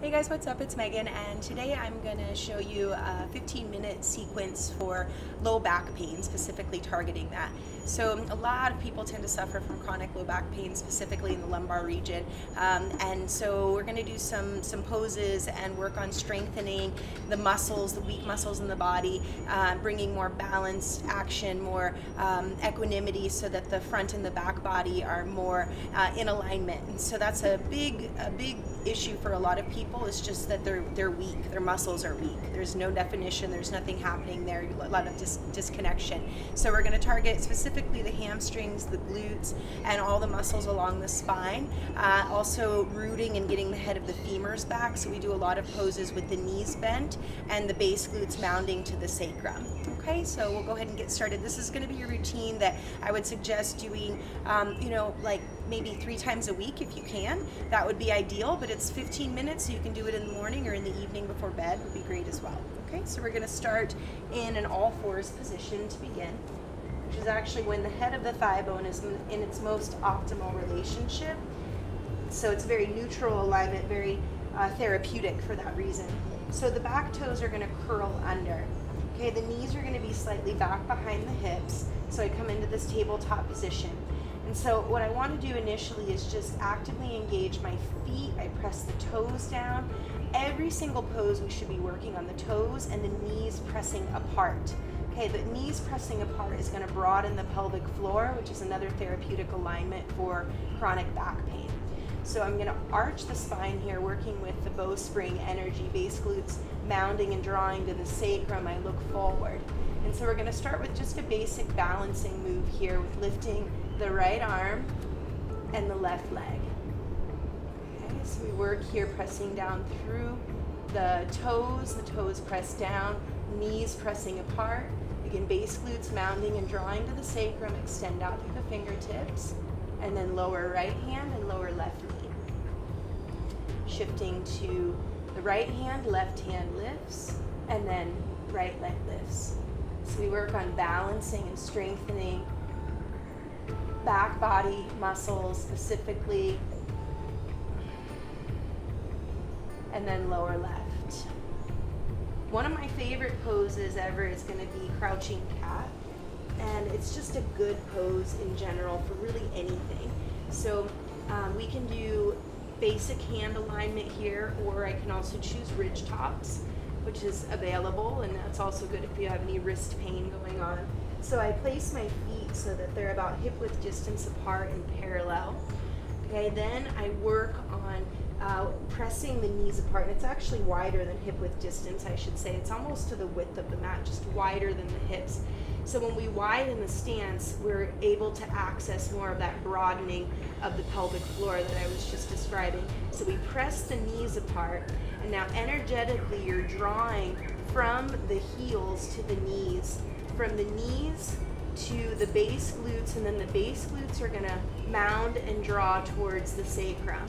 Hey guys, what's up? It's Megan, and today I'm going to show you a 15-minute sequence for low back pain, specifically targeting that. So a lot of people tend to suffer from chronic low back pain, specifically in the lumbar region, and so we're going to do some poses and work on strengthening the muscles, the weak muscles in the body, bringing more balanced action, more equanimity, so that the front and the back body are more in alignment. And so that's a big issue for a lot of people. Is just that they're weak, their muscles are weak. There's no definition, there's nothing happening there, a lot of disconnection. So we're going to target specifically the hamstrings, the glutes, and all the muscles along the spine. Also rooting and getting the head of the femurs back. So we do a lot of poses with the knees bent and the base glutes mounting to the sacrum. Okay, so we'll go ahead and get started. This is going to be a routine that I would suggest doing, like maybe 3 times a week if you can. That would be ideal, but it's 15 minutes, so you can do it in the morning or in the evening before bed would be great as well. Okay, so we're going to start in an all fours position to begin, which is actually when the head of the thigh bone is in its most optimal relationship. So it's very neutral alignment, very therapeutic for that reason. So the back toes are going to curl under. Okay, the knees are going to be slightly back behind the hips. So I come into this tabletop position. And so what I want to do initially is just actively engage my feet. I press the toes down. Every single pose we should be working on the toes and the knees pressing apart. Okay, the knees pressing apart is going to broaden the pelvic floor, which is another therapeutic alignment for chronic back pain. So I'm going to arch the spine here, working with the bowspring energy, base glutes mounting and drawing to the sacrum. I look forward. And so we're going to start with just a basic balancing move here with lifting the right arm and the left leg. Okay, so we work here pressing down through the toes press down, knees pressing apart. Again, base glutes mounting and drawing to the sacrum, extend out through the fingertips, and then lower right hand and lower left knee. Shifting to the right hand, left hand lifts, and then right leg lifts. So we work on balancing and strengthening back body muscles specifically, and then lower left. One of my favorite poses ever is going to be crouching cat, and it's just a good pose in general for really anything. So we can do basic hand alignment here, or I can also choose ridge tops, which is available, and that's also good if you have any wrist pain going on. So I place my feet so that they're about hip width distance apart and parallel. Okay, then I work on pressing the knees apart, and it's actually wider than hip width distance, I should say. It's almost to the width of the mat, just wider than the hips. So when we widen the stance, we're able to access more of that broadening of the pelvic floor that I was just describing. So we press the knees apart, and now energetically you're drawing from the heels to the knees, from the knees to the base glutes, and then the base glutes are going to mound and draw towards the sacrum.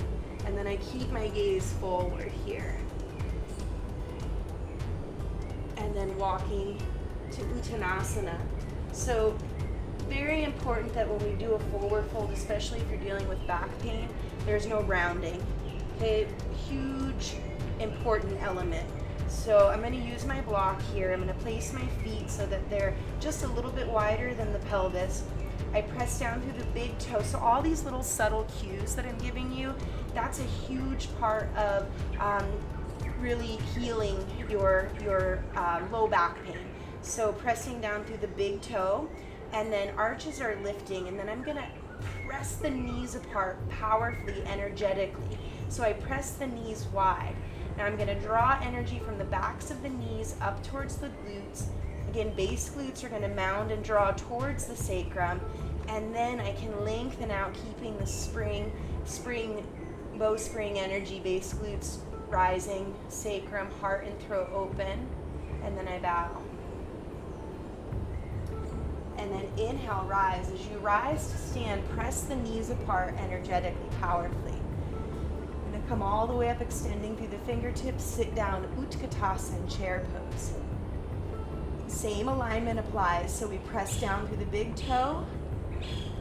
And then I keep my gaze forward here. And then walking to Uttanasana. So very important that when we do a forward fold, especially if you're dealing with back pain, there's no rounding. Okay, huge important element. So I'm going to use my block here. I'm going to place my feet so that they're just a little bit wider than the pelvis. I press down through the big toe. So all these little subtle cues that I'm giving you, that's a huge part of really healing your low back pain. So pressing down through the big toe, and then arches are lifting, and then I'm going to press the knees apart powerfully, energetically. So I press the knees wide. Now I'm going to draw energy from the backs of the knees up towards the glutes. Again, base glutes are going to mound and draw towards the sacrum, and then I can lengthen out, keeping the bowspring energy, base glutes rising, sacrum, heart and throat open, and then I bow. And then inhale, rise. As you rise to stand, press the knees apart energetically, powerfully. I'm going to come all the way up, extending through the fingertips, sit down, Utkatasana, chair pose. Same alignment applies, so we press down through the big toe,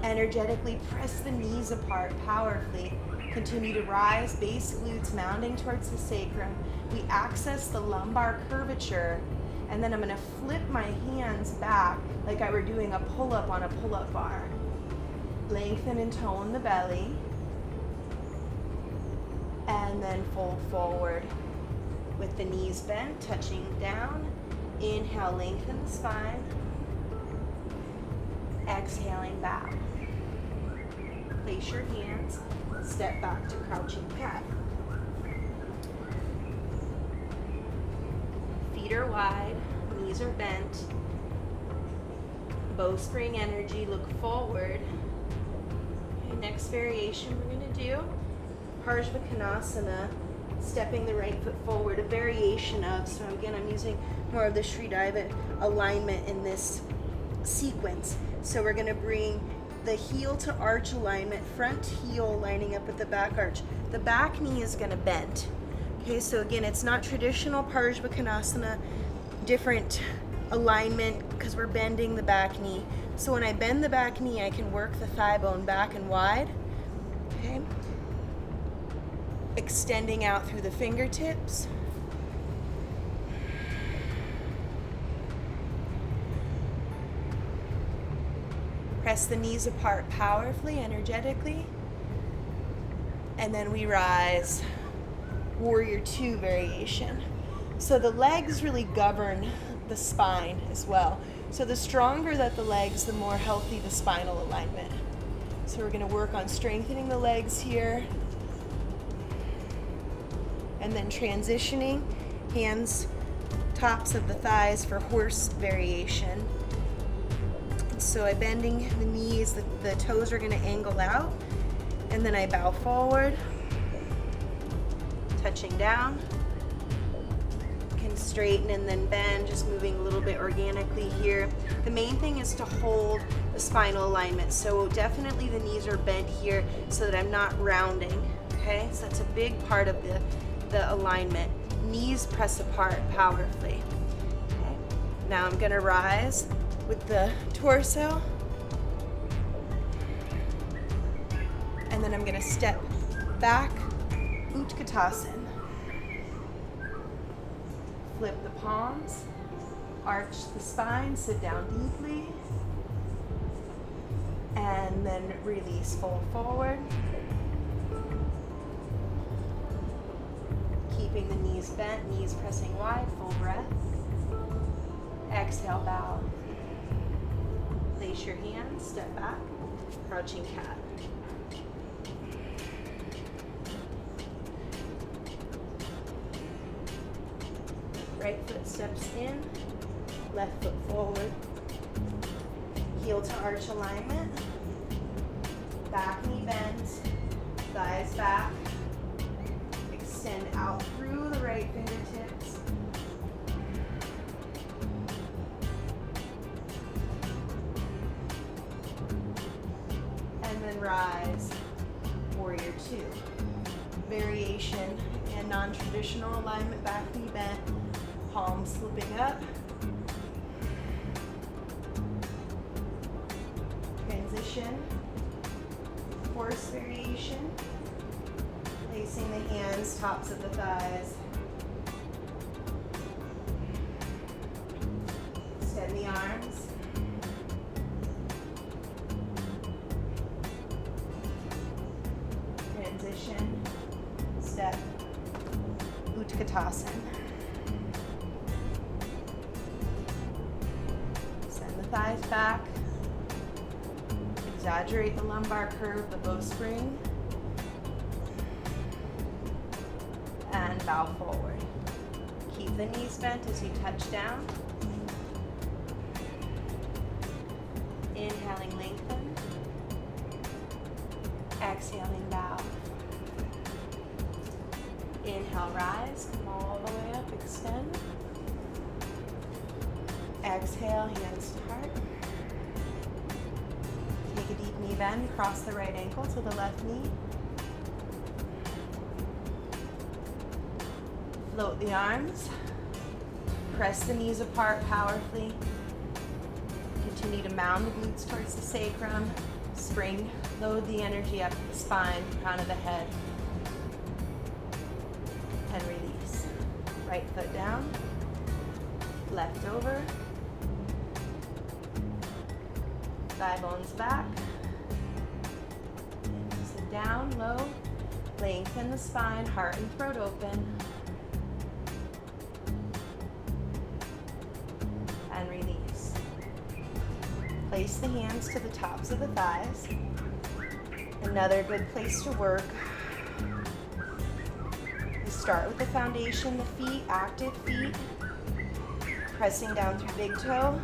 energetically press the knees apart powerfully, Continue to rise, base glutes mounding towards the sacrum. We access the lumbar curvature, and then I'm going to flip my hands back like I were doing a pull-up on a pull-up bar. Lengthen and tone the belly, and then fold forward with the knees bent, touching down. Inhale, lengthen the spine. Exhaling, bow. Place your hands, step back to crouching cat. Feet are wide, knees are bent. Bowstring energy, look forward. Okay, next variation we're going to do Parsvakonasana, stepping the right foot forward, a variation of, so again I'm using more of the Sridhara alignment in this sequence. So we're going to bring the heel to arch alignment, front heel lining up with the back arch. The back knee is going to bend. Okay, so again, it's not traditional Parsvakonasana, different alignment because we're bending the back knee. So when I bend the back knee, I can work the thigh bone back and wide. Okay, extending out through the fingertips. Press the knees apart powerfully, energetically. And then we rise, warrior two variation. So the legs really govern the spine as well. So the stronger that the legs, the more healthy the spinal alignment. So we're going to work on strengthening the legs here. And then transitioning, hands, tops of the thighs for horse variation. So I'm bending the knees, the toes are going to angle out, and then I bow forward, touching down. Can straighten and then bend, just moving a little bit organically here. The main thing is to hold the spinal alignment, so definitely the knees are bent here so that I'm not rounding, okay? So that's a big part of the alignment. Knees press apart powerfully. Okay. Now I'm going to rise with the torso, and then I'm going to step back, Utkatasana. Flip the palms, arch the spine, sit down deeply, and then release, fold forward. Keeping the knees bent, knees pressing wide, full breath. Exhale, bow. Place your hands, step back, crouching cat. Right foot steps in, left foot forward. Heel to arch alignment. Back knee bends, thighs back. Extend out through the right fingertips. And then rise, warrior two. Variation and non-traditional alignment, back knee bent, palms slipping up. Transition, horse variation. Placing the hands, tops of the thighs. Extend the arms. Transition, step, Utkatasana. Send the thighs back. Exaggerate the lumbar curve, the bowstring. And bow forward. Keep the knees bent as you touch down. Inhaling, lengthen. Exhaling, bow. Inhale, rise, come all the way up, extend. Exhale, hands to heart. Take a deep knee bend, cross the right ankle to the left knee. Float the arms. Press the knees apart powerfully. Continue to mound the glutes towards the sacrum. Spring, load the energy up the spine, crown of the head, and release. Right foot down, left over, thigh bones back, sit down, low, lengthen the spine, heart and throat open, and release. Place the hands to the tops of the thighs. Another good place to work. You start with the foundation, the feet, active feet, pressing down through big toe,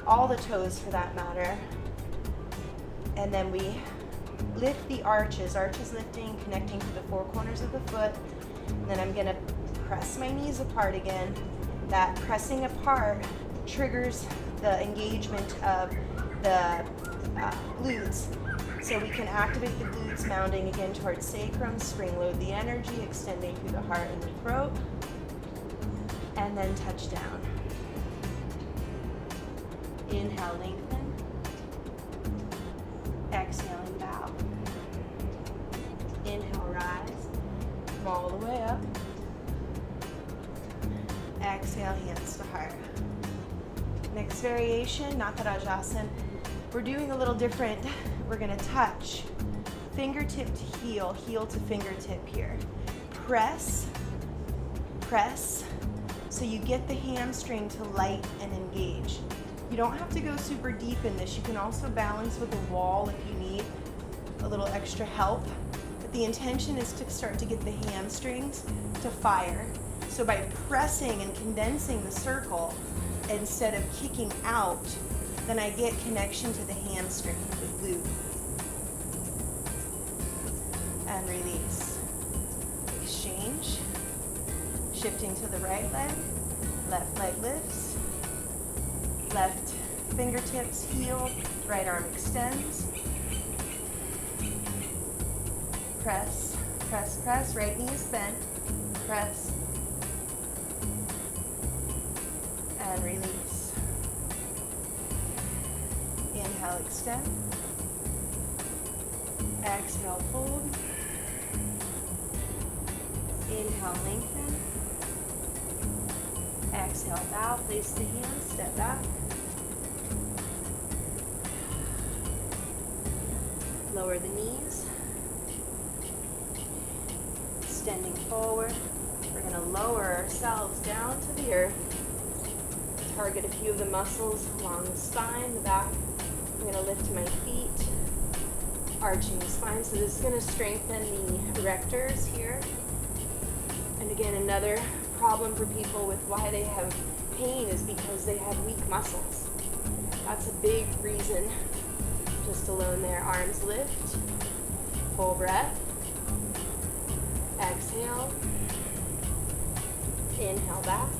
all the toes for that matter. And then we lift the arches lifting, connecting to the four corners of the foot. And then I'm gonna press my knees apart again. That pressing apart triggers the engagement of the glutes. So we can activate the glutes, mounting again towards sacrum, spring load the energy, extending through the heart and the throat, and then touch down. Inhale, lengthen. Exhaling, bow. Inhale, rise. Come all the way up. Exhale, hands to heart. Next variation, Natarajasana. We're doing a little different. We're gonna touch fingertip to heel, heel to fingertip here. Press, press, so you get the hamstring to light and engage. You don't have to go super deep in this. You can also balance with a wall if you need a little extra help. But the intention is to start to get the hamstrings to fire. So by pressing and condensing the circle, instead of kicking out, then I get connection to the hamstring, the glute. And release. Exchange. Shifting to the right leg. Left leg lifts. Left fingertips heel. Right arm extends. Press, press, press. Right knee is bent. Press. And release. Inhale, extend. Exhale, fold. Inhale, lengthen. Exhale, bow. Place the hands, step back. Lower the knees. Extending forward. We're going to lower ourselves down to the earth. Target a few of the muscles along the spine, the back. I'm going to lift my feet, arching the spine. So this is going to strengthen the erectors here. And again, another problem for people with why they have pain is because they have weak muscles. That's a big reason. Just alone there. Arms lift. Full breath. Exhale. Inhale back.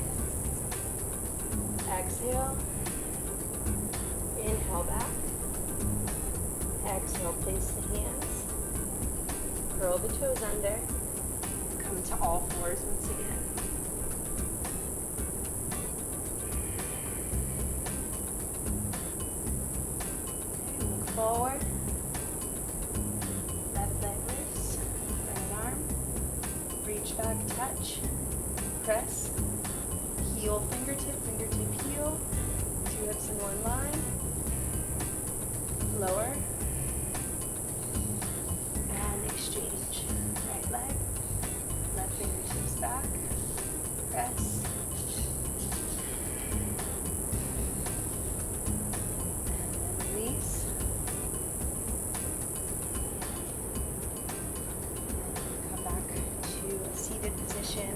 Exhale. Inhale back. Exhale, place the hands. Curl the toes under. Come to all fours once again. Okay, look forward. Left leg lifts. Right arm. Reach back, touch. Press. Heel, fingertip, fingertip, heel. Two hips in one line. Lower. And exchange. Right leg. Left fingertips back. Press. And then release. And come back to a seated position.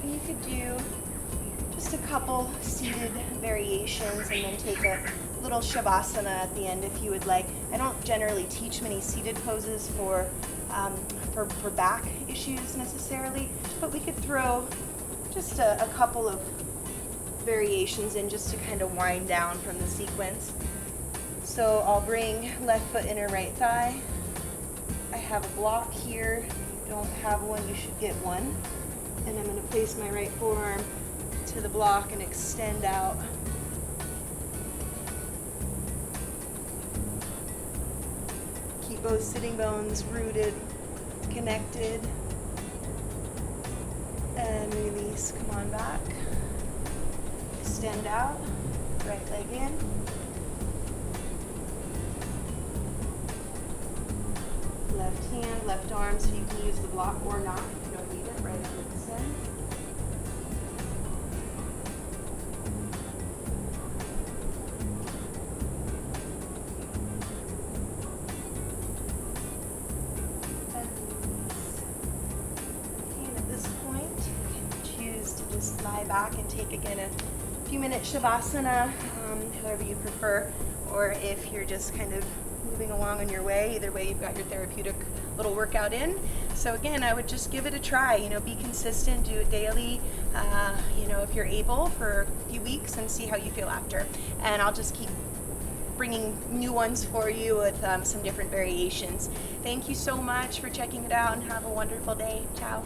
And you could do just a couple seated variations and then take a little shavasana at the end if you would like. I don't generally teach many seated poses for back issues necessarily, but we could throw just a couple of variations in just to kind of wind down from the sequence. So I'll bring left foot inner right thigh. I have a block here. If you don't have one, you should get one. And I'm going to place my right forearm to the block and extend out. both sitting bones rooted, connected. And release, come on back. Extend out, right leg in. Left hand, left arm, so you can use the block or not if you don't need it, right on the descent. And at this point, you can choose to just lie back and take again a few minute Shavasana, however you prefer, or if you're just kind of moving along on your way, either way you've got your therapeutic little workout in. So again, I would just give it a try, be consistent, do it daily, if you're able, for a few weeks, and see how you feel after. And I'll just keep bringing new ones for you with some different variations. Thank you so much for checking it out, and have a wonderful day. Ciao.